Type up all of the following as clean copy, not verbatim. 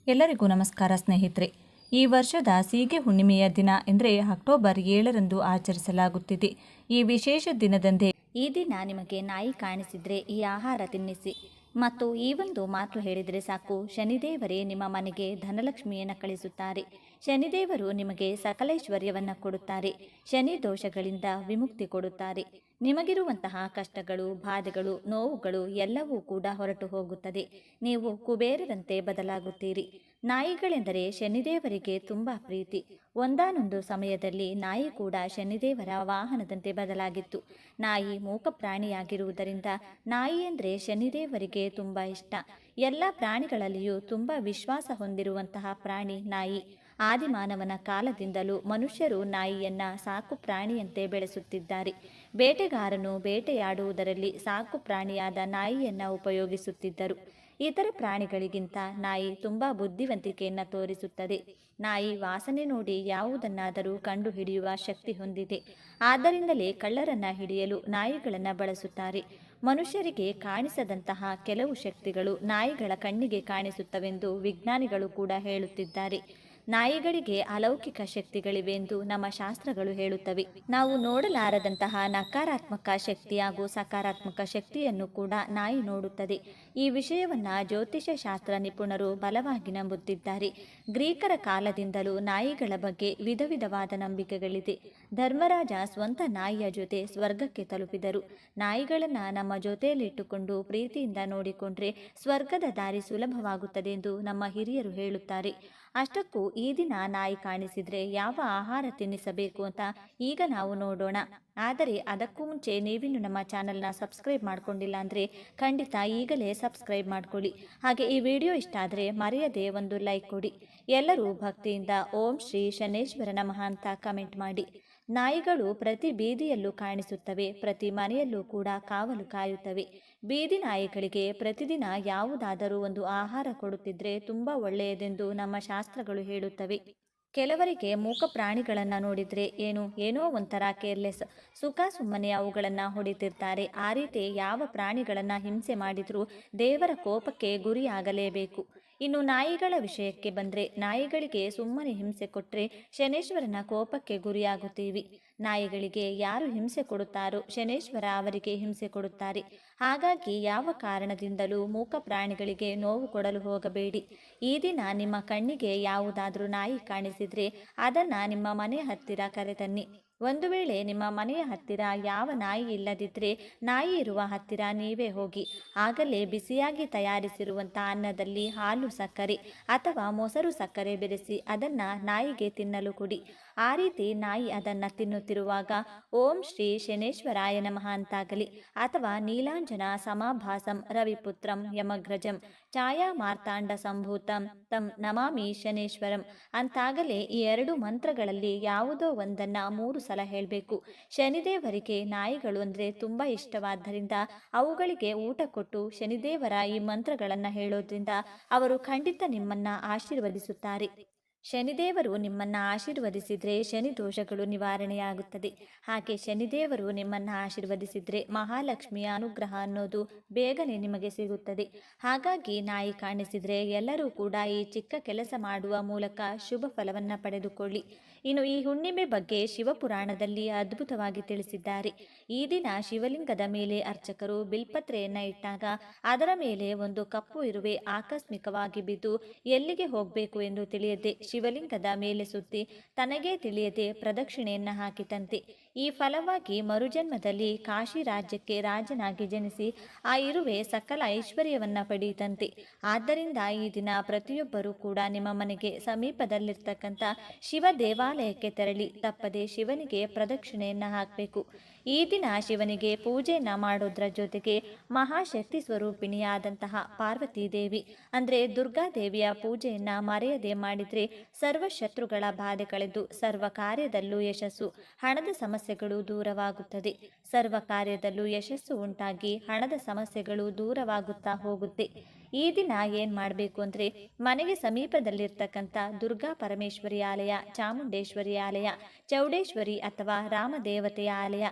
ಎಲ್ಲರಿಗೂ ನಮಸ್ಕಾರ ಸ್ನೇಹಿತರೆ. ಈ ವರ್ಷದ ಸೀಗೆ ಹುಣ್ಣಿಮೆಯ ದಿನ ಎಂದರೆ ಅಕ್ಟೋಬರ್ 7ರಂದು ಆಚರಿಸಲಾಗುತ್ತಿದೆ. ಈ ವಿಶೇಷ ದಿನದಂದೇ ಈ ದಿನ ನಿಮಗೆ ನಾಯಿ ಕಾಣಿಸಿದರೆ ಈ ಆಹಾರ ತಿನ್ನಿಸಿ ಮತ್ತು ಈ ಒಂದು ಮಾತು ಹೇಳಿದರೆ ಸಾಕು, ಶನಿದೇವರೇ ನಿಮ್ಮ ಮನೆಗೆ ಧನಲಕ್ಷ್ಮಿಯನ್ನು ಕಳಿಸುತ್ತಾರೆ. ಶನಿದೇವರು ನಿಮಗೆ ಸಕಲೈಶ್ವರ್ಯವನ್ನು ಕೊಡುತ್ತಾರೆ. ಶನಿ ದೋಷಗಳಿಂದ ವಿಮುಕ್ತಿ ಕೊಡುತ್ತಾರೆ. ನಿಮಗಿರುವಂತಹ ಕಷ್ಟಗಳು, ಬಾಧೆಗಳು, ನೋವುಗಳು ಎಲ್ಲವೂ ಕೂಡ ಹೊರಟು ಹೋಗುತ್ತದೆ. ನೀವು ಕುಬೇರರಂತೆ ಬದಲಾಗುತ್ತೀರಿ. ನಾಯಿಗಳೆಂದರೆ ಶನಿದೇವರಿಗೆ ತುಂಬ ಪ್ರೀತಿ. ಒಂದಾನೊಂದು ಸಮಯದಲ್ಲಿ ನಾಯಿ ಕೂಡ ಶನಿದೇವರ ವಾಹನದಂತೆ ಬದಲಾಗಿತ್ತು. ನಾಯಿ ಮೂಕ ಪ್ರಾಣಿಯಾಗಿರುವುದರಿಂದ ನಾಯಿ ಅಂದರೆ ಶನಿದೇವರಿಗೆ ತುಂಬ ಇಷ್ಟ. ಎಲ್ಲ ಪ್ರಾಣಿಗಳಲ್ಲಿಯೂ ತುಂಬ ವಿಶ್ವಾಸ ಹೊಂದಿರುವಂತಹ ಪ್ರಾಣಿ ನಾಯಿ. ಆದಿಮಾನವನ ಕಾಲದಿಂದಲೂ ಮನುಷ್ಯರು ನಾಯಿಯನ್ನ ಸಾಕು ಪ್ರಾಣಿಯಂತೆ ಬೆಳೆಸುತ್ತಿದ್ದಾರೆ. ಬೇಟೆಗಾರನು ಬೇಟೆಯಾಡುವುದರಲ್ಲಿ ಸಾಕು ಪ್ರಾಣಿಯಾದ ನಾಯಿಯನ್ನ ಉಪಯೋಗಿಸುತ್ತಿದ್ದರು. ಇತರ ಪ್ರಾಣಿಗಳಿಗಿಂತ ನಾಯಿ ತುಂಬ ಬುದ್ಧಿವಂತಿಕೆಯನ್ನು ತೋರಿಸುತ್ತದೆ. ನಾಯಿ ವಾಸನೆ ನೋಡಿ ಯಾವುದನ್ನಾದರೂ ಕಂಡುಹಿಡಿಯುವ ಶಕ್ತಿ ಹೊಂದಿದೆ. ಆದ್ದರಿಂದಲೇ ಕಳ್ಳರನ್ನ ಹಿಡಿಯಲು ನಾಯಿಗಳನ್ನು ಬಳಸುತ್ತಾರೆ. ಮನುಷ್ಯರಿಗೆ ಕಾಣಿಸದಂತಹ ಕೆಲವು ಶಕ್ತಿಗಳು ನಾಯಿಗಳ ಕಣ್ಣಿಗೆ ಕಾಣಿಸುತ್ತವೆಂದು ವಿಜ್ಞಾನಿಗಳು ಕೂಡ ಹೇಳುತ್ತಿದ್ದಾರೆ. ನಾಯಿಗಳಿಗೆ ಅಲೌಕಿಕ ಶಕ್ತಿಗಳಿವೆ ಎಂದು ನಮ್ಮ ಶಾಸ್ತ್ರಗಳು ಹೇಳುತ್ತವೆ. ನಾವು ನೋಡಲಾರದಂತಹ ನಕಾರಾತ್ಮಕ ಶಕ್ತಿ ಹಾಗೂ ಸಕಾರಾತ್ಮಕ ಶಕ್ತಿಯನ್ನು ಕೂಡ ನಾಯಿ ನೋಡುತ್ತದೆ. ಈ ವಿಷಯವನ್ನ ಜ್ಯೋತಿಷ್ಯ ಶಾಸ್ತ್ರ ನಿಪುಣರು ಬಲವಾಗಿ ನಂಬುತ್ತಿದ್ದಾರೆ. ಗ್ರೀಕರ ಕಾಲದಿಂದಲೂ ನಾಯಿಗಳ ಬಗ್ಗೆ ವಿಧ ವಿಧವಾದ ನಂಬಿಕೆಗಳಿದೆ. ಧರ್ಮರಾಜ ಸ್ವಂತ ನಾಯಿಯ ಜೊತೆ ಸ್ವರ್ಗಕ್ಕೆ ತಲುಪಿದರು. ನಾಯಿಗಳನ್ನು ನಮ್ಮ ಜೊತೆಯಲ್ಲಿಟ್ಟುಕೊಂಡು ಪ್ರೀತಿಯಿಂದ ನೋಡಿಕೊಂಡ್ರೆ ಸ್ವರ್ಗದ ದಾರಿ ಸುಲಭವಾಗುತ್ತದೆ ಎಂದು ನಮ್ಮ ಹಿರಿಯರು ಹೇಳುತ್ತಾರೆ. ಅಷ್ಟಕ್ಕೂ ಈ ದಿನ ನಾಯಿ ಕಾಣಿಸಿದ್ರೆ ಯಾವ ಆಹಾರ ತಿನ್ನಿಸಬೇಕು ಅಂತ ಈಗ ನಾವು ನೋಡೋಣ. ಆದರೆ ಅದಕ್ಕೂ ಮುಂಚೆ ನೀವಿನ್ನು ನಮ್ಮ ಚಾನಲ್ನ ಸಬ್ಸ್ಕ್ರೈಬ್ ಮಾಡ್ಕೊಂಡಿಲ್ಲ ಅಂದರೆ ಖಂಡಿತ ಈಗಲೇ ಸಬ್ಸ್ಕ್ರೈಬ್ ಮಾಡ್ಕೊಳ್ಳಿ. ಹಾಗೆ ಈ ವಿಡಿಯೋ ಇಷ್ಟ ಆದರೆ ಮರೆಯದೆ ಒಂದು ಲೈಕ್ ಕೊಡಿ. ಎಲ್ಲರೂ ಭಕ್ತಿಯಿಂದ ಓಂ ಶ್ರೀ ಶನೇಶ್ವರ ನಮಃ ಅಂತ ಕಮೆಂಟ್ ಮಾಡಿ. ನಾಯಿಗಳು ಪ್ರತಿ ಬೀದಿಯಲ್ಲೂ ಕಾಣಿಸುತ್ತವೆ. ಪ್ರತಿ ಮನೆಯಲ್ಲೂ ಕೂಡ ಕಾವಲು ಕಾಯುತ್ತವೆ. ಬೀದಿ ನಾಯಿಗಳಿಗೆ ಪ್ರತಿದಿನ ಯಾವುದಾದರೂ ಒಂದು ಆಹಾರ ಕೊಡುತ್ತಿದ್ರೆ ತುಂಬ ಒಳ್ಳೆಯದೆಂದು ನಮ್ಮ ಶಾಸ್ತ್ರಗಳು ಹೇಳುತ್ತವೆ. ಕೆಲವರಿಗೆ ಮೂಕ ಪ್ರಾಣಿಗಳನ್ನು ನೋಡಿದರೆ ಏನೋ ಒಂಥರ ಕೇರ್ಲೆಸ್, ಸುಖ ಸುಮ್ಮನೆ ಅವುಗಳನ್ನು ಹೊಡಿತಿರ್ತಾರೆ. ಆ ರೀತಿ ಯಾವ ಪ್ರಾಣಿಗಳನ್ನು ಹಿಂಸೆ ಮಾಡಿದರೂ ದೇವರ ಕೋಪಕ್ಕೆ ಗುರಿಯಾಗಲೇಬೇಕು. ಇನ್ನು ನಾಯಿಗಳ ವಿಷಯಕ್ಕೆ ಬಂದರೆ, ನಾಯಿಗಳಿಗೆ ಸುಮ್ಮನೆ ಹಿಂಸೆ ಕೊಟ್ಟರೆ ಶನೇಶ್ವರನ ಕೋಪಕ್ಕೆ ಗುರಿಯಾಗುತ್ತೀವಿ. ನಾಯಿಗಳಿಗೆ ಯಾರು ಹಿಂಸೆ ಕೊಡುತ್ತಾರೋ ಶನೇಶ್ವರ ಅವರಿಗೆ ಹಿಂಸೆ ಕೊಡುತ್ತಾರೆ. ಹಾಗಾಗಿ ಯಾವ ಕಾರಣದಿಂದಲೂ ಮೂಕ ಪ್ರಾಣಿಗಳಿಗೆ ನೋವು ಕೊಡಲು ಹೋಗಬೇಡಿ. ಈ ದಿನ ನಿಮ್ಮ ಕಣ್ಣಿಗೆ ಯಾವುದಾದ್ರೂ ನಾಯಿ ಕಾಣಿಸಿದ್ರೆ ಅದನ್ನ ನಿಮ್ಮ ಮನೆಯ ಹತ್ತಿರ ಕರೆತನ್ನಿ. ಒಂದು ವೇಳೆ ನಿಮ್ಮ ಮನೆಯ ಹತ್ತಿರ ಯಾವ ನಾಯಿ ಇಲ್ಲದಿದ್ದರೆ ನಾಯಿ ಇರುವ ಹತ್ತಿರ ನೀವೇ ಹೋಗಿ. ಆಗಲೇ ಬಿಸಿಯಾಗಿ ತಯಾರಿಸಿರುವಂಥ ಅನ್ನದಲ್ಲಿ ಹಾಲು ಸಕ್ಕರೆ ಅಥವಾ ಮೊಸರು ಸಕ್ಕರೆ ಬೆರೆಸಿ ಅದನ್ನು ನಾಯಿಗೆ ತಿನ್ನಲು ಕೊಡಿ. ಆ ರೀತಿ ನಾಯಿ ಅದನ್ನು ತಿನ್ನುತ್ತಿರುವಾಗ ಓಂ ಶ್ರೀ ಶನೇಶ್ವರಾಯ ನಮಃ ಅಂತಾಗಲಿ ಅಥವಾ ನೀಲಾಂಜನ ಸಮಾಭಾಸಂ ರವಿಪುತ್ರಂ ಯಮಗ್ರಜಂ ಛಾಯಾ ಮಾರ್ತಾಂಡ ಸಂಭೂತಂ ತಂ ನಮಾಮಿ ಶನೇಶ್ವರಂ ಅಂತಾಗಲೇ ಈ ಎರಡು ಮಂತ್ರಗಳಲ್ಲಿ ಯಾವುದೋ ಒಂದನ್ನು 3 ಸಲ ಹೇಳಬೇಕು. ಶನಿದೇವರಿಗೆ ನಾಯಿಗಳು ಅಂದರೆ ತುಂಬ ಇಷ್ಟವಾದ್ದರಿಂದ ಅವುಗಳಿಗೆ ಊಟ ಕೊಟ್ಟು ಶನಿದೇವರ ಈ ಮಂತ್ರಗಳನ್ನು ಹೇಳೋದ್ರಿಂದ ಅವರು ಖಂಡಿತ ನಿಮ್ಮನ್ನ ಆಶೀರ್ವದಿಸುತ್ತಾರೆ. ಶನಿದೇವರು ನಿಮ್ಮನ್ನು ಆಶೀರ್ವದಿಸಿದರೆ ಶನಿ ದೋಷಗಳು ನಿವಾರಣೆಯಾಗುತ್ತದೆ. ಹಾಗೆ ಶನಿದೇವರು ನಿಮ್ಮನ್ನು ಆಶೀರ್ವದಿಸಿದರೆ ಮಹಾಲಕ್ಷ್ಮಿಯ ಅನುಗ್ರಹ ಅನ್ನೋದು ಬೇಗನೆ ನಿಮಗೆ ಸಿಗುತ್ತದೆ. ಹಾಗಾಗಿ ನಾಯಿ ಕಾಣಿಸಿದರೆ ಎಲ್ಲರೂ ಕೂಡ ಈ ಚಿಕ್ಕ ಕೆಲಸ ಮಾಡುವ ಮೂಲಕ ಶುಭ ಫಲವನ್ನು ಪಡೆದುಕೊಳ್ಳಿ. ಇನ್ನು ಈ ಹುಣ್ಣಿಮೆ ಬಗ್ಗೆ ಶಿವಪುರಾಣದಲ್ಲಿ ಅದ್ಭುತವಾಗಿ ತಿಳಿಸಿದ್ದಾರೆ. ಈ ದಿನ ಶಿವಲಿಂಗದ ಮೇಲೆ ಅರ್ಚಕರು ಬಿಲ್ಪತ್ರೆಯನ್ನು ಇಟ್ಟಾಗ ಅದರ ಮೇಲೆ ಒಂದು ಕಪ್ಪು ಇರುವೆ ಆಕಸ್ಮಿಕವಾಗಿ ಬಿದ್ದು ಎಲ್ಲಿಗೆ ಹೋಗಬೇಕು ಎಂದು ತಿಳಿಯದೆ ಶಿವಲಿಂಗದ ಮೇಲೆ ಸುತ್ತಿ ತನಗೇ ತಿಳಿಯದೆ ಪ್ರದಕ್ಷಿಣೆಯನ್ನು ಹಾಕಿತಂತೆ. ಈ ಫಲವಾಗಿ ಮರುಜನ್ಮದಲ್ಲಿ ಕಾಶಿ ರಾಜ್ಯಕ್ಕೆ ರಾಜನಾಗಿ ಜನಿಸಿ ಆ ಇರುವೆ ಸಕಲ ಐಶ್ವರ್ಯವನ್ನ ಪಡೆಯಿತಂತೆ. ಆದ್ದರಿಂದ ಈ ದಿನ ಪ್ರತಿಯೊಬ್ಬರೂ ಕೂಡ ನಿಮ್ಮ ಮನೆಗೆ ಸಮೀಪದಲ್ಲಿರ್ತಕ್ಕಂಥ ಶಿವ ದೇವಾಲಯಕ್ಕೆ ತೆರಳಿ ತಪ್ಪದೆ ಶಿವನಿಗೆ ಪ್ರದಕ್ಷಿಣೆಯನ್ನು ಹಾಕಬೇಕು. ಈ ದಿನ ಶಿವನಿಗೆ ಪೂಜೆಯನ್ನು ಮಾಡೋದ್ರ ಜೊತೆಗೆ ಮಹಾಶಕ್ತಿ ಸ್ವರೂಪಿಣಿಯಾದಂತಹ ಪಾರ್ವತಿ ದೇವಿ ಅಂದರೆ ದುರ್ಗಾದೇವಿಯ ಪೂಜೆಯನ್ನು ಮರೆಯದೆ ಮಾಡಿದರೆ ಸರ್ವ ಶತ್ರುಗಳ ಬಾಧೆ ಕಳೆದು ಸರ್ವ ಕಾರ್ಯದಲ್ಲೂ ಯಶಸ್ಸು, ಹಣದ ಸಮಸ್ಯೆಗಳು ದೂರವಾಗುತ್ತದೆ. ಸರ್ವ ಕಾರ್ಯದಲ್ಲೂ ಯಶಸ್ಸು ಉಂಟಾಗಿ ಹಣದ ಸಮಸ್ಯೆಗಳು ದೂರವಾಗುತ್ತಾ ಹೋಗುತ್ತೆ. ಈ ದಿನ ಏನು ಮಾಡಬೇಕು ಅಂದರೆ ಮನೆಗೆ ಸಮೀಪದಲ್ಲಿರ್ತಕ್ಕಂಥ ದುರ್ಗಾ ಪರಮೇಶ್ವರಿ ಆಲಯ, ಚಾಮುಂಡೇಶ್ವರಿ ಆಲಯ, ಚೌಡೇಶ್ವರಿ ಅಥವಾ ರಾಮದೇವತೆಯ ಆಲಯ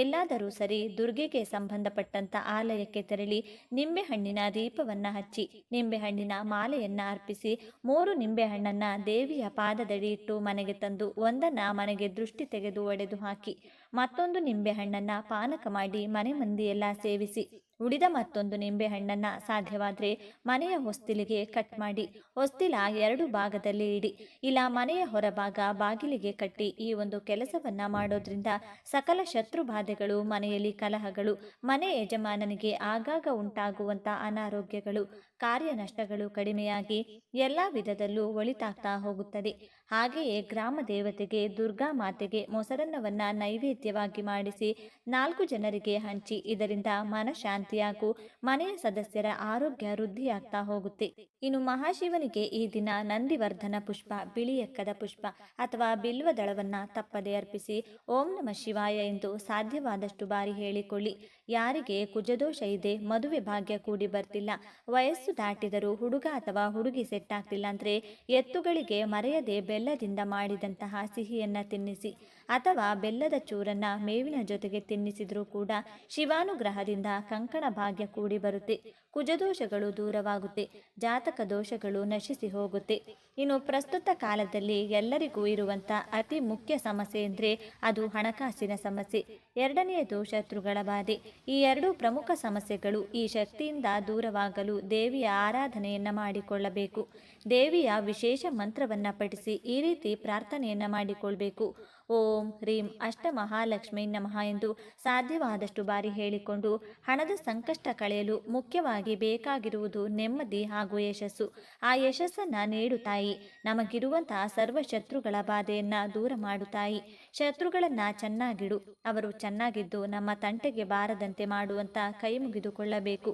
ಎಲ್ಲಾದರೂ ಸರಿ ದುರ್ಗೆಗೆ ಸಂಬಂಧಪಟ್ಟಂಥ ಆಲಯಕ್ಕೆ ತೆರಳಿ ನಿಂಬೆಹಣ್ಣಿನ ದೀಪವನ್ನು ಹಚ್ಚಿ ನಿಂಬೆಹಣ್ಣಿನ ಮಾಲೆಯನ್ನು ಅರ್ಪಿಸಿ 3 ನಿಂಬೆಹಣ್ಣನ್ನು ದೇವಿಯ ಪಾದದಡಿ ಇಟ್ಟು ಮನೆಗೆ ತಂದು ಒಂದನ್ನು ಮನೆಗೆ ದೃಷ್ಟಿ ತೆಗೆದು ಒಡೆದು ಹಾಕಿ ಮತ್ತೊಂದು ನಿಂಬೆಹಣ್ಣನ್ನು ಪಾನಕ ಮಾಡಿ ಮನೆ ಮಂದಿಯೆಲ್ಲ ಸೇವಿಸಿ ಉಳಿದ ಮತ್ತೊಂದು ನಿಂಬೆಹಣ್ಣನ್ನು ಸಾಧ್ಯವಾದರೆ ಮನೆಯ ಹೊಸ್ತಿಲಿಗೆ ಕಟ್ ಮಾಡಿ ಹೊಸ್ತಿಲ 2 ಭಾಗದಲ್ಲಿ ಇಡಿ, ಇಲ್ಲ ಮನೆಯ ಹೊರಭಾಗ ಬಾಗಿಲಿಗೆ ಕಟ್ಟಿ. ಈ ಒಂದು ಕೆಲಸವನ್ನ ಮಾಡೋದ್ರಿಂದ ಸಕಲ ಶತ್ರು ಬಾಧೆಗಳು, ಮನೆಯಲ್ಲಿ ಕಲಹಗಳು, ಮನೆ ಯಜಮಾನನಿಗೆ ಆಗಾಗ ಉಂಟಾಗುವಂಥ ಅನಾರೋಗ್ಯಗಳು, ಕಾರ್ಯ ನಷ್ಟಗಳು ಕಡಿಮೆಯಾಗಿ ಎಲ್ಲ ವಿಧದಲ್ಲೂ ಒಳಿತಾಗ್ತಾ ಹೋಗುತ್ತದೆ. ಹಾಗೆಯೇ ಗ್ರಾಮ ದೇವತೆಗೆ ದುರ್ಗಾ ಮಾತೆಗೆ ಮೊಸರನ್ನವನ್ನ ನೈವೇದ್ಯವಾಗಿ ಮಾಡಿಸಿ 4 ಜನರಿಗೆ ಹಂಚಿ. ಇದರಿಂದ ಮನಶಾಂತಿಯಾಗೂ ಮನೆಯ ಸದಸ್ಯರ ಆರೋಗ್ಯ ವೃದ್ಧಿಯಾಗ್ತಾ ಹೋಗುತ್ತೆ. ಇನ್ನು ಮಹಾಶಿವನಿಗೆ ಈ ದಿನ ನಂದಿವರ್ಧನ ಪುಷ್ಪ, ಬಿಳಿ ಎಕ್ಕದ ಪುಷ್ಪ ಅಥವಾ ಬಿಲ್ವ ದಳವನ್ನ ತಪ್ಪದೆ ಅರ್ಪಿಸಿ ಓಂ ನಮಃ ಶಿವಾಯ ಎಂದು ಸಾಧ್ಯವಾದಷ್ಟು ಬಾರಿ ಹೇಳಿಕೊಳ್ಳಿ. ಯಾರಿಗೆ ಕುಜದೋಷ ಇದೆ, ಮದುವೆ ಭಾಗ್ಯ ಕೂಡಿ ಬರ್ತಿಲ್ಲ, ವಯಸ್ಸು ದಾಟಿದರೂ ಹುಡುಗ ಅಥವಾ ಹುಡುಗಿ ಸೆಟ್ ಆಗ್ತಿಲ್ಲ ಅಂದ್ರೆ ಎತ್ತುಗಳಿಗೆ ಮರೆಯದೆ ಬೆಲ್ಲದಿಂದ ಮಾಡಿದಂತಹ ಸಿಹಿಯನ್ನ ತಿನ್ನಿಸಿ ಅಥವಾ ಬೆಲ್ಲದ ಚೂರನ್ನ ಮೇವಿನ ಜೊತೆಗೆ ತಿನ್ನಿಸಿದ್ರೂ ಕೂಡ ಶಿವಾನುಗ್ರಹದಿಂದ ಕಂಕಣ ಭಾಗ್ಯ ಕೂಡಿ ಬರುತ್ತೆ. ಕುಜದೋಷಗಳು ದೂರವಾಗುತ್ತೆ, ಜಾತಕ ದೋಷಗಳು ನಶಿಸಿ ಹೋಗುತ್ತೆ. ಇನ್ನು ಪ್ರಸ್ತುತ ಕಾಲದಲ್ಲಿ ಎಲ್ಲರಿಗೂ ಇರುವಂಥ ಅತಿ ಮುಖ್ಯ ಸಮಸ್ಯೆ ಅಂದರೆ ಅದು ಹಣಕಾಸಿನ ಸಮಸ್ಯೆ. ಎರಡನೆಯದು ಶತ್ರುಗಳ ಬಾಧೆ. ಈ 2 ಪ್ರಮುಖ ಸಮಸ್ಯೆಗಳು ಈ ಶಕ್ತಿಯಿಂದ ದೂರವಾಗಲು ದೇವಿಯ ಆರಾಧನೆಯನ್ನು ಮಾಡಿಕೊಳ್ಳಬೇಕು. ದೇವಿಯ ವಿಶೇಷ ಮಂತ್ರವನ್ನು ಪಠಿಸಿ ಈ ರೀತಿ ಪ್ರಾರ್ಥನೆಯನ್ನು ಮಾಡಿಕೊಳ್ಬೇಕು. ಓಂ ಹ್ರೀಂ ಅಷ್ಟಮಹಾಲಕ್ಷ್ಮೀ ನಮಃ ಎಂದು ಸಾಧ್ಯವಾದಷ್ಟು ಬಾರಿ ಹೇಳಿಕೊಂಡು ಹಣದ ಸಂಕಷ್ಟ ಕಳೆಯಲು ಮುಖ್ಯವಾಗಿ ಬೇಕಾಗಿರುವುದು ನೆಮ್ಮದಿ ಹಾಗೂ ಯಶಸ್ಸು. ಆ ಯಶಸ್ಸನ್ನು ನೀಡು ತಾಯಿ, ನಮಗಿರುವಂತಹ ಸರ್ವ ಶತ್ರುಗಳ ಬಾಧೆಯನ್ನು ದೂರ ಮಾಡು ತಾಯಿ. ಶತ್ರುಗಳನ್ನು ಚೆನ್ನಾಗಿಡು, ಅವರು ಚೆನ್ನಾಗಿದ್ದು ನಮ್ಮ ತಂಟೆಗೆ ಬಾರದಂತೆ ಮಾಡುವಂತ ಕೈ ಮುಗಿದುಕೊಳ್ಳಬೇಕು.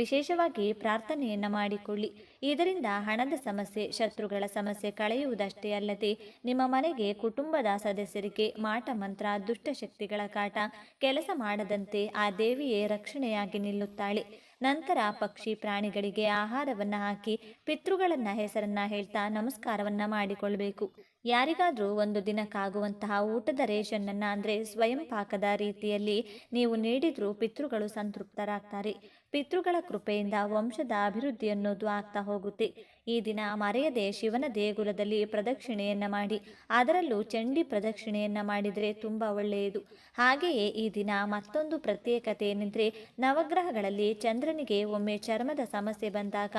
ವಿಶೇಷವಾಗಿ ಪ್ರಾರ್ಥನೆಯನ್ನು ಮಾಡಿಕೊಳ್ಳಿ. ಇದರಿಂದ ಹಣದ ಸಮಸ್ಯೆ, ಶತ್ರುಗಳ ಸಮಸ್ಯೆ ಕಳೆಯುವುದಷ್ಟೇ ಅಲ್ಲದೆ ನಿಮ್ಮ ಮನೆಗೆ ಕುಟುಂಬದ ಸದಸ್ಯರಿಗೆ ಮಾಟ ಮಂತ್ರ, ದುಷ್ಟಶಕ್ತಿಗಳ ಕಾಟ ಕೆಲಸ ಮಾಡದಂತೆ ಆ ದೇವಿಯೇ ರಕ್ಷಣೆಯಾಗಿ ನಿಲ್ಲುತ್ತಾಳೆ. ನಂತರ ಪಕ್ಷಿ ಪ್ರಾಣಿಗಳಿಗೆ ಆಹಾರವನ್ನು ಹಾಕಿ ಪಿತೃಗಳನ್ನ ಹೆಸರನ್ನ ಹೇಳ್ತಾ ನಮಸ್ಕಾರವನ್ನ ಮಾಡಿಕೊಳ್ಬೇಕು. ಯಾರಿಗಾದ್ರೂ ಒಂದು ದಿನಕ್ಕಾಗುವಂತಹ ಊಟದ ರೇಷನ್ನನ್ನ ಅಂದರೆ ಸ್ವಯಂ ಪಾಕದ ರೀತಿಯಲ್ಲಿ ನೀವು ನೀಡಿದ್ರೂ ಪಿತೃಗಳು ಸಂತೃಪ್ತರಾಗ್ತಾರೆ. ಪಿತೃಗಳ ಕೃಪೆಯಿಂದ ವಂಶದ ಅಭಿವೃದ್ಧಿ ಅನ್ನೋದು ಆಗ್ತಾ ಹೋಗುತ್ತೆ. ಈ ದಿನ ಮರೆಯದೆ ಶಿವನ ದೇಗುಲದಲ್ಲಿ ಪ್ರದಕ್ಷಿಣೆಯನ್ನು ಮಾಡಿ, ಅದರಲ್ಲೂ ಚಂಡಿ ಪ್ರದಕ್ಷಿಣೆಯನ್ನು ಮಾಡಿದರೆ ತುಂಬ ಒಳ್ಳೆಯದು. ಹಾಗೆಯೇ ಈ ದಿನ ಮತ್ತೊಂದು ಪ್ರತ್ಯೇಕತೆ ಏನೆಂದರೆ ನವಗ್ರಹಗಳಲ್ಲಿ ಚಂದ್ರನಿಗೆ ಒಮ್ಮೆ ಚರ್ಮದ ಸಮಸ್ಯೆ ಬಂದಾಗ,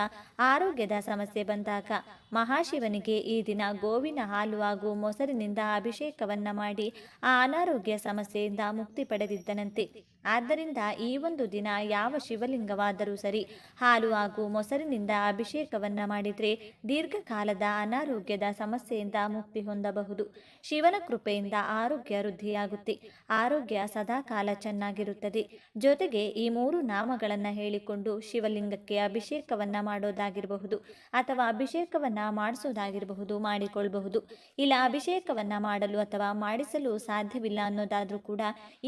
ಆರೋಗ್ಯದ ಸಮಸ್ಯೆ ಬಂದಾಗ ಮಹಾಶಿವನಿಗೆ ಈ ದಿನ ಗೋವಿನ ಹಾಲು ಹಾಗೂ ಮೊಸರಿನಿಂದ ಅಭಿಷೇಕವನ್ನ ಮಾಡಿ ಆ ಅನಾರೋಗ್ಯ ಸಮಸ್ಯೆಯಿಂದ ಮುಕ್ತಿ ಪಡೆದಿದ್ದನಂತೆ. ಆದ್ದರಿಂದ ಈ ಒಂದು ದಿನ ಯಾವ ಶಿವಲಿಂಗವಾದರೂ ಸರಿ ಹಾಲು ಹಾಗೂ ಮೊಸರಿನಿಂದ ಅಭಿಷೇಕವನ್ನ ಮಾಡಿದರೆ ದೀರ್ಘಕಾಲದ ಅನಾರೋಗ್ಯದ ಸಮಸ್ಯೆಯಿಂದ ಮುಕ್ತಿ ಹೊಂದಬಹುದು. ಶಿವನ ಕೃಪೆಯಿಂದ ಆರೋಗ್ಯ ವೃದ್ಧಿಯಾಗುತ್ತೆ, ಆರೋಗ್ಯ ಸದಾಕಾಲ ಚೆನ್ನಾಗಿರುತ್ತದೆ. ಜೊತೆಗೆ ಈ 3 ನಾಮಗಳನ್ನು ಹೇಳಿಕೊಂಡು ಶಿವಲಿಂಗಕ್ಕೆ ಅಭಿಷೇಕವನ್ನ ಮಾಡೋದಾಗಿರಬಹುದು ಅಥವಾ ಅಭಿಷೇಕವನ್ನ ಮಾಡಿಸೋದಾಗಿರಬಹುದು, ಮಾಡಿಕೊಳ್ಳಬಹುದು. ಇಲ್ಲ ಅಭಿಷೇಕವನ್ನ ಮಾಡಲು ಅಥವಾ ಮಾಡಿಸಲು ಸಾಧ್ಯವಿಲ್ಲ ಅನ್ನೋದಾದ್ರೂ ಕೂಡ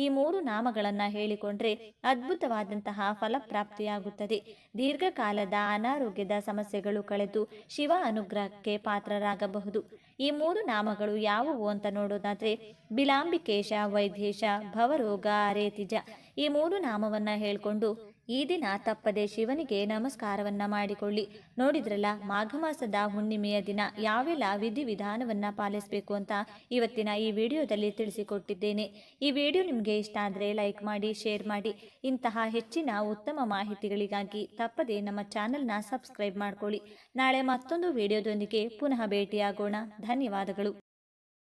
ಈ 3 ನಾಮಗಳನ್ನು ಹೇಳಿಕೊಂಡ್ರೆ ಅದ್ಭುತವಾದಂತಹ ಫಲಪ್ರಾಪ್ತಿಯಾಗುತ್ತದೆ. ದೀರ್ಘಕಾಲದ ಅನಾರೋಗ್ಯದ ಸಮಸ್ಯೆಗಳು ಕಳೆದು ಶಿವ ಅನುಗ್ರಹಕ್ಕೆ ಪಾತ್ರರಾಗಬಹುದು. ಈ 3 ನಾಮಗಳು ಯಾವುವು ಅಂತ ನೋಡೋದಾದ್ರೆ ಬಿಲಾಂಬಿಕೇಶ, ವೈದ್ಯೇಶ, ಭವರೋಗ, ರೇತಿಜ. ಈ 3 ನಾಮವನ್ನ ಹೇಳ್ಕೊಂಡು ಈ ದಿನ ತಪ್ಪದೆ ಶಿವನಿಗೆ ನಮಸ್ಕಾರವನ್ನ ಮಾಡಿಕೊಳ್ಳಿ. ನೋಡಿದ್ರಲ್ಲ, ಮಾಘ ಮಾಸದ ಹುಣ್ಣಿಮೆಯ ದಿನ ಯಾವೆಲ್ಲ ವಿಧಿವಿಧಾನವನ್ನ ಪಾಲಿಸಬೇಕು ಅಂತ ಇವತ್ತಿನ ಈ ವಿಡಿಯೋದಲ್ಲಿ ತಿಳಿಸಿಕೊಟ್ಟಿದ್ದೇನೆ. ಈ ವಿಡಿಯೋ ನಿಮಗೆ ಇಷ್ಟ ಆದರೆ ಲೈಕ್ ಮಾಡಿ, ಶೇರ್ ಮಾಡಿ. ಇಂತಹ ಹೆಚ್ಚಿನ ಉತ್ತಮ ಮಾಹಿತಿಗಳಿಗಾಗಿ ತಪ್ಪದೆ ನಮ್ಮ ಚಾನೆಲ್ನ ಸಬ್ಸ್ಕ್ರೈಬ್ ಮಾಡ್ಕೊಳ್ಳಿ. ನಾಳೆ ಮತ್ತೊಂದು ವಿಡಿಯೋದೊಂದಿಗೆ ಪುನಃ ಭೇಟಿಯಾಗೋಣ. ಧನ್ಯವಾದಗಳು.